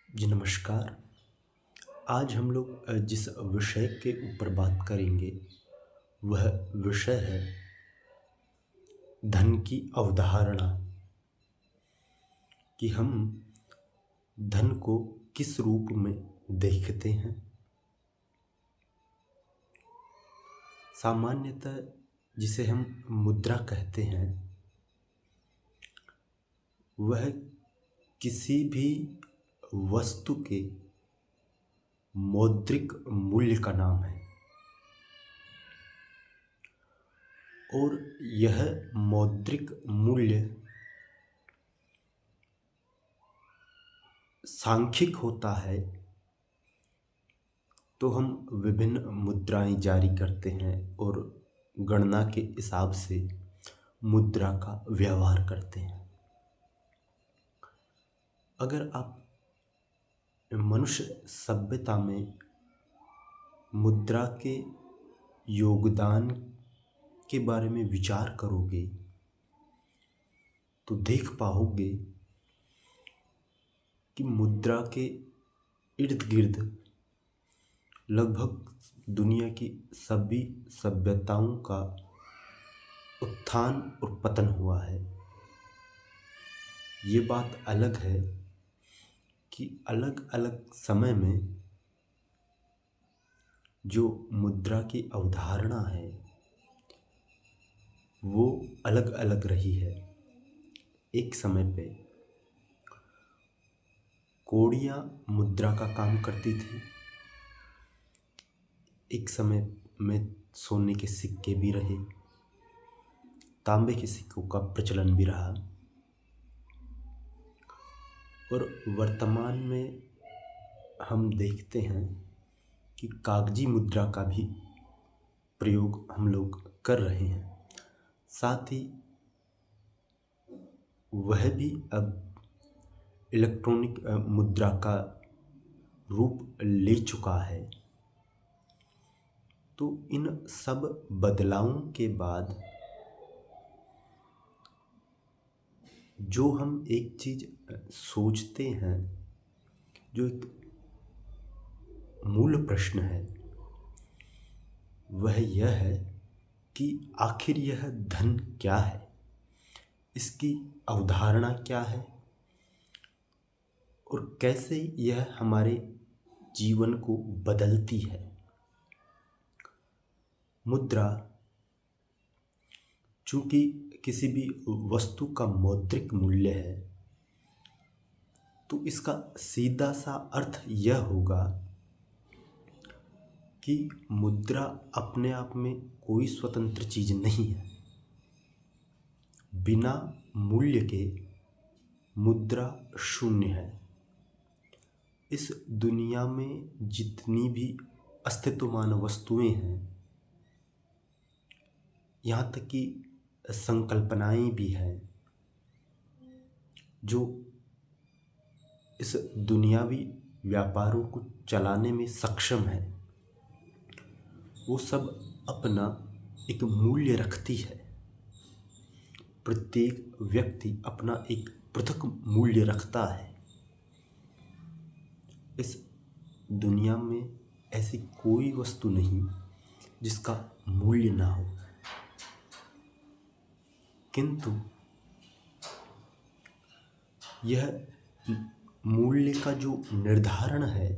जी नमस्कार। आज हम लोग जिस विषय के ऊपर बात करेंगे वह विषय है धन की अवधारणा। कि हम धन को किस रूप में देखते हैं। सामान्यतः जिसे हम मुद्रा कहते हैं वह किसी भी वस्तु के मौद्रिक मूल्य का नाम है और यह मौद्रिक मूल्य सांख्यिक होता है। तो हम विभिन्न मुद्राएं जारी करते हैं और गणना के हिसाब से मुद्रा का व्यवहार करते हैं। अगर आप मनुष्य सभ्यता में मुद्रा के योगदान के बारे में विचार करोगे तो देख पाओगे कि मुद्रा के इर्द गिर्द लगभग दुनिया की सभी सभ्यताओं का उत्थान और पतन हुआ है। ये बात अलग है कि अलग अलग समय में जो मुद्रा की अवधारणा है वो अलग अलग रही है। एक समय पे कौड़ियाँ मुद्रा का काम करती थी। एक समय में सोने के सिक्के भी रहे, तांबे के सिक्कों का प्रचलन भी रहा और वर्तमान में हम देखते हैं कि कागजी मुद्रा का भी प्रयोग हम लोग कर रहे हैं। साथ ही वह भी अब इलेक्ट्रॉनिक मुद्रा का रूप ले चुका है। तो इन सब बदलावों के बाद जो हम एक चीज सोचते हैं, जो एक मूल प्रश्न है वह यह है कि आखिर यह धन क्या है, इसकी अवधारणा क्या है और कैसे यह हमारे जीवन को बदलती है। मुद्रा चूंकि किसी भी वस्तु का मौद्रिक मूल्य है तो इसका सीधा सा अर्थ यह होगा कि मुद्रा अपने आप में कोई स्वतंत्र चीज नहीं है। बिना मूल्य के मुद्रा शून्य है। इस दुनिया में जितनी भी अस्तित्वमान वस्तुएं हैं, यहाँ तक कि संकल्पनाएं भी हैं जो इस दुनियावी व्यापारों को चलाने में सक्षम है, वो सब अपना एक मूल्य रखती है। प्रत्येक व्यक्ति अपना एक पृथक मूल्य रखता है। इस दुनिया में ऐसी कोई वस्तु नहीं जिसका मूल्य ना हो, किंतु यह मूल्य का जो निर्धारण है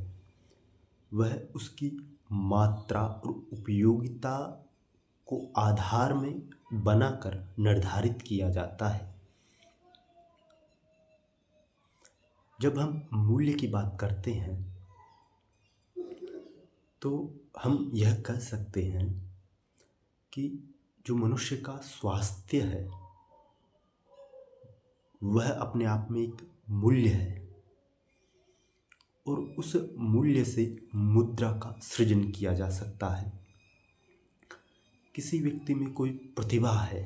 वह उसकी मात्रा और उपयोगिता को आधार में बनाकर निर्धारित किया जाता है। जब हम मूल्य की बात करते हैं तो हम यह कह सकते हैं कि जो मनुष्य का स्वास्थ्य है वह अपने आप में एक मूल्य है और उस मूल्य से मुद्रा का सृजन किया जा सकता है। किसी व्यक्ति में कोई प्रतिभा है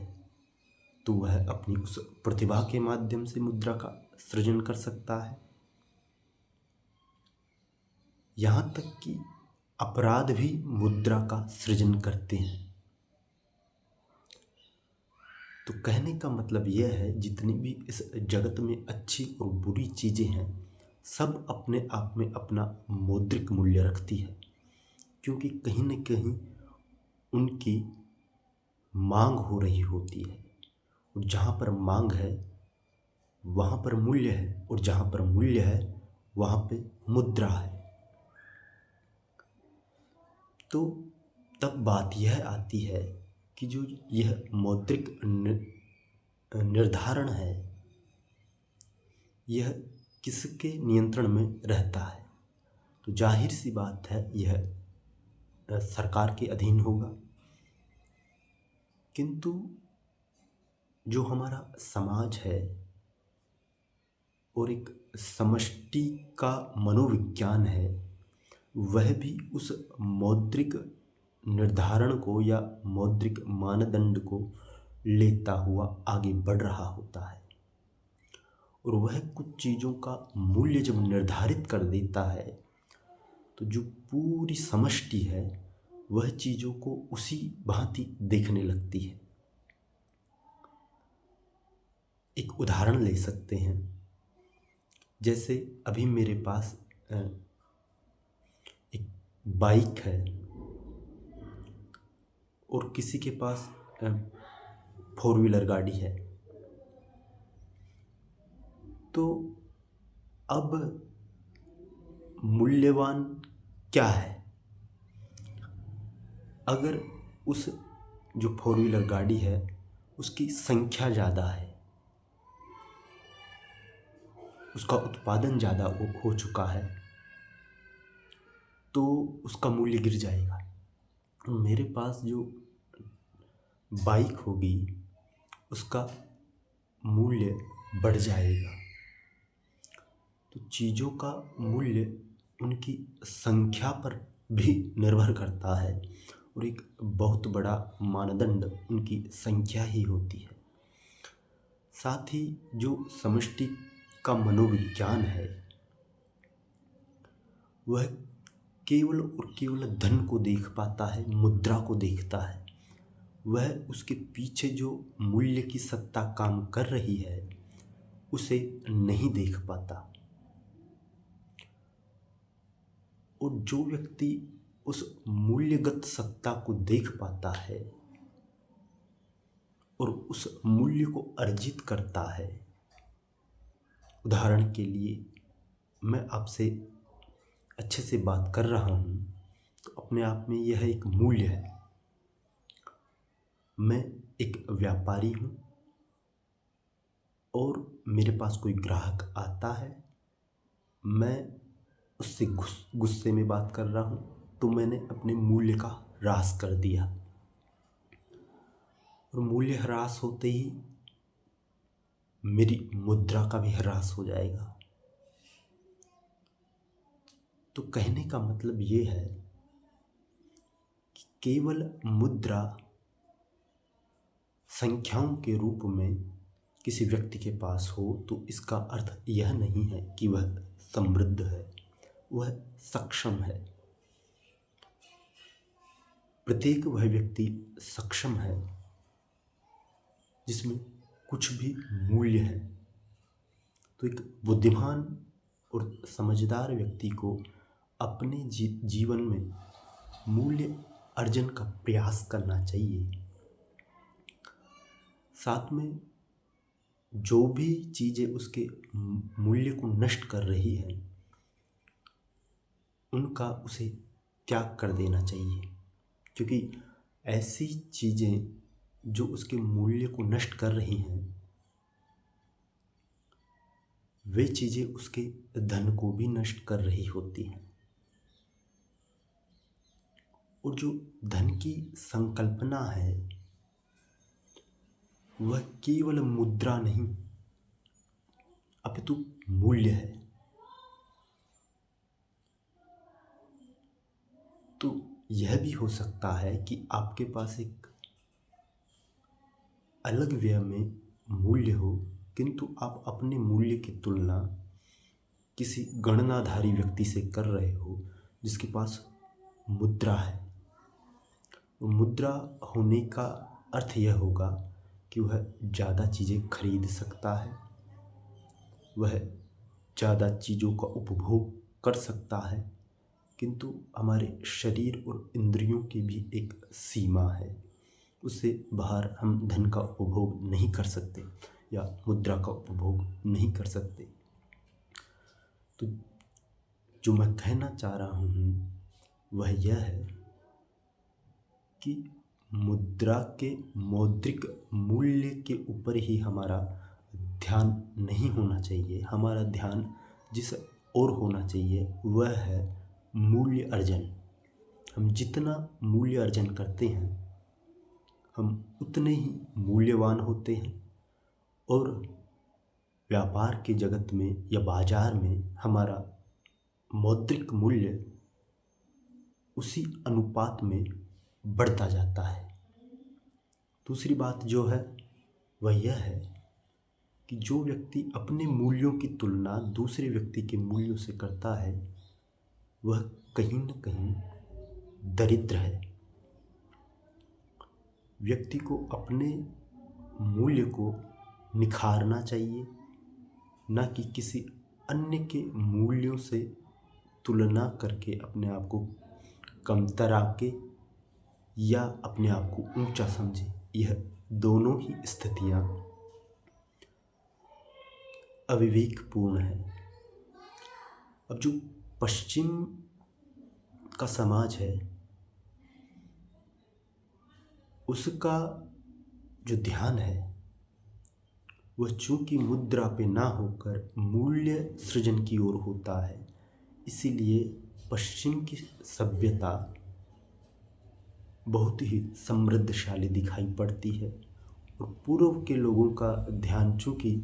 तो वह अपनी उस प्रतिभा के माध्यम से मुद्रा का सृजन कर सकता है। यहाँ तक कि अपराध भी मुद्रा का सृजन करते हैं। तो कहने का मतलब यह है जितनी भी इस जगत में अच्छी और बुरी चीजें हैं सब अपने आप में अपना मौद्रिक मूल्य रखती है, क्योंकि कहीं न कहीं उनकी मांग हो रही होती है। और जहाँ पर मांग है वहाँ पर मूल्य है, और जहाँ पर मूल्य है वहाँ पे मुद्रा है। तो तब बात यह आती है कि जो यह मौद्रिक निर्धारण है, यह किसके नियंत्रण में रहता है? तो जाहिर सी बात है यह सरकार के अधीन होगा। किंतु जो हमारा समाज है और एक समष्टि का मनोविज्ञान है, वह भी उस मौद्रिक निर्धारण को या मौद्रिक मानदंड को लेता हुआ आगे बढ़ रहा होता है। और वह कुछ चीज़ों का मूल्य जब निर्धारित कर देता है, तो जो पूरी समष्टि है वह चीज़ों को उसी भांति देखने लगती है। एक उदाहरण ले सकते हैं, जैसे अभी मेरे पास एक बाइक है और किसी के पास 4 व्हीलर गाड़ी है। तो अब मूल्यवान क्या है? अगर उस जो 4 व्हीलर गाड़ी है उसकी संख्या ज़्यादा है, उसका उत्पादन ज़्यादा हो चुका है, तो उसका मूल्य गिर जाएगा। मेरे पास जो बाइक होगी उसका मूल्य बढ़ जाएगा। तो चीज़ों का मूल्य उनकी संख्या पर भी निर्भर करता है, और एक बहुत बड़ा मानदंड उनकी संख्या ही होती है। साथ ही जो समष्टि का मनोविज्ञान है वह केवल और केवल धन को देख पाता है, मुद्रा को देखता है। वह उसके पीछे जो मूल्य की सत्ता काम कर रही है उसे नहीं देख पाता। और जो व्यक्ति उस मूल्यगत सत्ता को देख पाता है और उस मूल्य को अर्जित करता है, उदाहरण के लिए मैं आपसे अच्छे से बात कर रहा हूँ, तो अपने आप में यह एक मूल्य है। मैं एक व्यापारी हूँ और मेरे पास कोई ग्राहक आता है, मैं उससे गुस्से में बात कर रहा हूँ, तो मैंने अपने मूल्य का ह्रास कर दिया। और मूल्य ह्रास होते ही मेरी मुद्रा का भी ह्रास हो जाएगा। तो कहने का मतलब ये है कि केवल मुद्रा संख्याओं के रूप में किसी व्यक्ति के पास हो तो इसका अर्थ यह नहीं है कि वह समृद्ध है, वह सक्षम है। प्रत्येक वह व्यक्ति सक्षम है जिसमें कुछ भी मूल्य है। तो एक बुद्धिमान और समझदार व्यक्ति को अपने जीवन में मूल्य अर्जन का प्रयास करना चाहिए। साथ में जो भी चीज़ें उसके मूल्य को नष्ट कर रही हैं उनका उसे त्याग कर देना चाहिए, क्योंकि ऐसी चीज़ें जो उसके मूल्य को नष्ट कर रही हैं वे चीज़ें उसके धन को भी नष्ट कर रही होती हैं। और जो धन की संकल्पना है वह केवल मुद्रा नहीं अपितु मूल्य है। तो यह भी हो सकता है कि आपके पास एक अलग व्यय में मूल्य हो, किंतु आप अपने मूल्य की तुलना किसी गणनाधारी व्यक्ति से कर रहे हो जिसके पास मुद्रा है। तो मुद्रा होने का अर्थ यह होगा कि वह ज़्यादा चीज़ें खरीद सकता है, वह ज़्यादा चीज़ों का उपभोग कर सकता है, किंतु हमारे शरीर और इंद्रियों की भी एक सीमा है। उससे बाहर हम धन का उपभोग नहीं कर सकते या मुद्रा का उपभोग नहीं कर सकते। तो जो मैं कहना चाह रहा हूँ वह यह है कि मुद्रा के मौद्रिक मूल्य के ऊपर ही हमारा ध्यान नहीं होना चाहिए। हमारा ध्यान जिस ओर होना चाहिए वह है मूल्य अर्जन। हम जितना मूल्य अर्जन करते हैं हम उतने ही मूल्यवान होते हैं, और व्यापार के जगत में या बाजार में हमारा मौद्रिक मूल्य उसी अनुपात में बढ़ता जाता है। दूसरी बात जो है वह यह है कि जो व्यक्ति अपने मूल्यों की तुलना दूसरे व्यक्ति के मूल्यों से करता है वह कहीं न कहीं दरिद्र है। व्यक्ति को अपने मूल्य को निखारना चाहिए, न कि किसी अन्य के मूल्यों से तुलना करके अपने आप को कमतर आके या अपने आप को ऊंचा समझे। यह दोनों ही स्थितियां अविवेकपूर्ण है। अब जो पश्चिम का समाज है उसका जो ध्यान है वह चूंकि मुद्रा पे ना होकर मूल्य सृजन की ओर होता है, इसीलिए पश्चिम की सभ्यता बहुत ही समृद्धशाली दिखाई पड़ती है। और पूर्व के लोगों का ध्यान चूंकि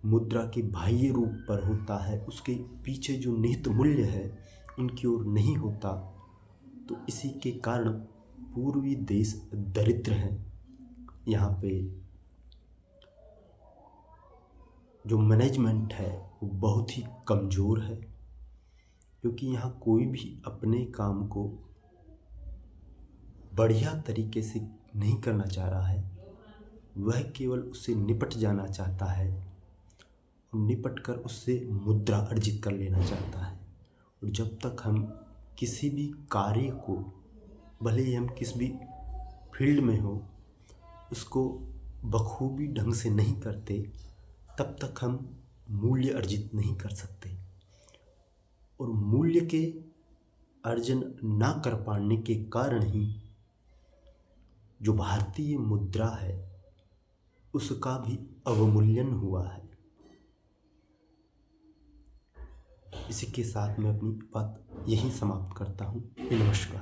मुद्रा के बाह्य रूप पर होता है, उसके पीछे जो निहित मूल्य है उनकी ओर नहीं होता, तो इसी के कारण पूर्वी देश दरिद्र हैं। यहाँ पे जो मैनेजमेंट है वो बहुत ही कमज़ोर है, क्योंकि यहाँ कोई भी अपने काम को बढ़िया तरीके से नहीं करना चाह रहा है। वह केवल उससे निपट जाना चाहता है और निपट कर उससे मुद्रा अर्जित कर लेना चाहता है। और जब तक हम किसी भी कार्य को, भले ही हम किस भी फील्ड में हो, उसको बखूबी ढंग से नहीं करते, तब तक हम मूल्य अर्जित नहीं कर सकते। और मूल्य के अर्जन ना कर पाने के कारण ही जो भारतीय मुद्रा है उसका भी अवमूल्यन हुआ है। इसी के साथ मैं अपनी बात यहीं समाप्त करता हूँ। नमस्कार।